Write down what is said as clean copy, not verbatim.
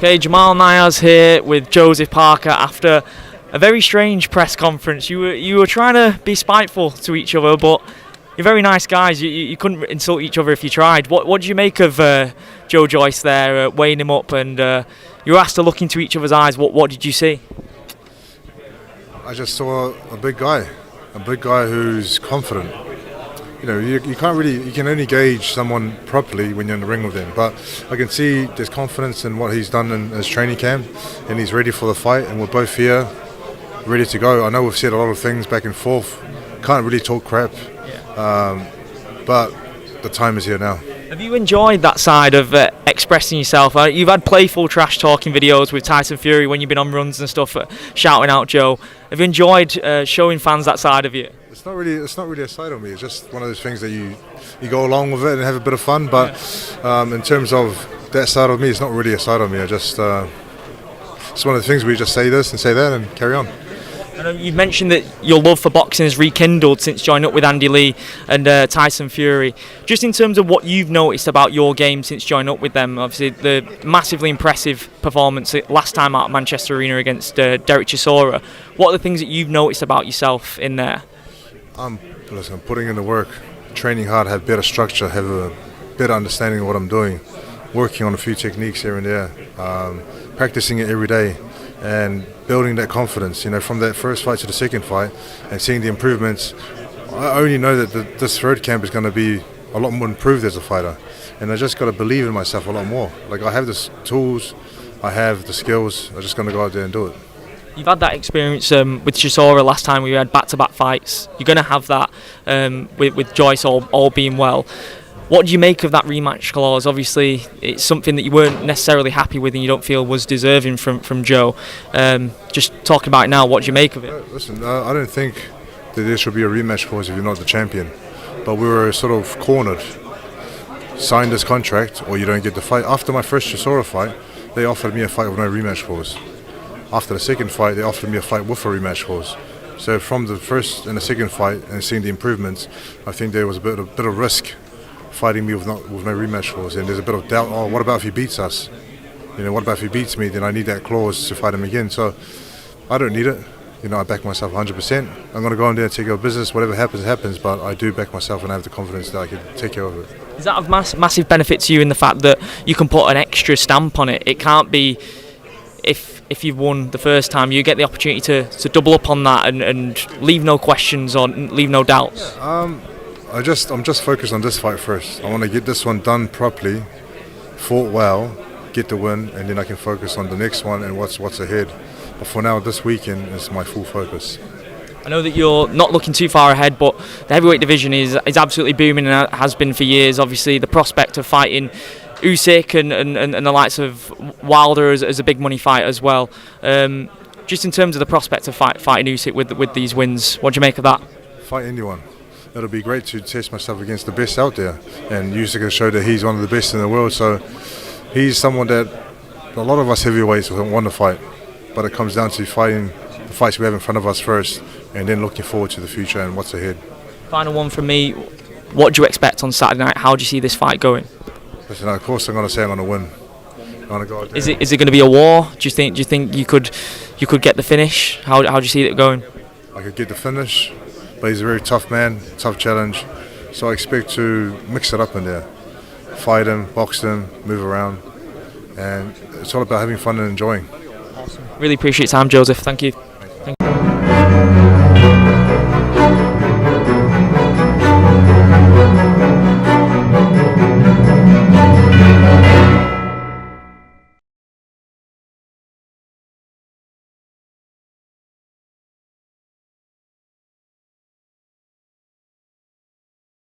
Okay, Jamal Niaz here with Joseph Parker after a very strange press conference. You were trying to be spiteful to each other, but you're very nice guys. You couldn't insult each other if you tried. What did you make of Joe Joyce there, weighing him up, and you were asked to look into each other's eyes? What did you see? I just saw a big guy who's confident. You know, you can only gauge someone properly when you're in the ring with him. But I can see there's confidence in what he's done in his training camp, and he's ready for the fight. And we're both here, ready to go. I know we've said a lot of things back and forth. Can't really talk crap, but the time is here now. Have you enjoyed that side of expressing yourself? You've had playful trash talking videos with Tyson Fury when you've been on runs and stuff, shouting out Joe. Have you enjoyed showing fans that side of you? It's not really a side of me. It's just one of those things that you go along with it and have a bit of fun. But in terms of that side of me, it's not really a side of me. It's one of the things where you just say this and say that and carry on. I know you've mentioned that your love for boxing has rekindled since joining up with Andy Lee and Tyson Fury. Just in terms of what you've noticed about your game since joining up with them, obviously the massively impressive performance last time out at Manchester Arena against Derek Chisora. What are the things that you've noticed about yourself in there? I'm putting in the work, training hard, have better structure, have a better understanding of what I'm doing, working on a few techniques here and there, practicing it every day, and building that confidence. You know, from that first fight to the second fight, and seeing the improvements. I only know that this third camp is going to be a lot more improved as a fighter, and I just got to believe in myself a lot more. Like, I have the tools, I have the skills. I'm just going to go out there and do it. You've had that experience with Chisora last time we had back-to-back fights. You're going to have that with Joyce all being well. What do you make of that rematch clause? Obviously, it's something that you weren't necessarily happy with and you don't feel was deserving from Joe. Just talking about it now, what do you make of it? Listen, I don't think that there should be a rematch clause if you're not the champion. But we were sort of cornered. Sign this contract or you don't get the fight. After my first Chisora fight, they offered me a fight with no rematch clause. After the second fight, they offered me a fight with a rematch clause. So from the first and the second fight and seeing the improvements, I think there was a bit of risk fighting me with no rematch clause. And there's a bit of doubt, what about if he beats us? You know, what about if he beats me? Then I need that clause to fight him again. So I don't need it. You know, I back myself 100%. I'm going to go in there and take care of business. Whatever happens, happens. But I do back myself and I have the confidence that I can take care of it. Is that of massive benefit to you in the fact that you can put an extra stamp on it? It can't be... If you've won the first time, you get the opportunity to double up on that and leave no questions or leave no doubts. I'm just focused on this fight first. I want to get this one done properly, fought well, get the win, and then I can focus on the next one and what's ahead. But for now, this weekend is my full focus. I know that you're not looking too far ahead, but the heavyweight division is absolutely booming and has been for years. Obviously, the prospect of fighting Usyk and the likes of Wilder as a big money fight as well. Just in terms of the prospect of fighting Usyk with these wins, what do you make of that? Fight anyone. It'll be great to test myself against the best out there, and Usyk has showed that he's one of the best in the world. So he's someone that a lot of us heavyweights want to fight, but it comes down to fighting the fights we have in front of us first, and then looking forward to the future and what's ahead. Final one from me. What do you expect on Saturday night? How do you see this fight going? Listen, of course I'm going to say I'm going to win. I'm going to go out there. Is it going to be a war? Do you think you could get the finish? How do you see it going? I could get the finish, but he's a very tough man, tough challenge. So I expect to mix it up in there. Fight him, box him, move around. And it's all about having fun and enjoying. Awesome. Really appreciate your time, Joseph. Thank you. Thank you.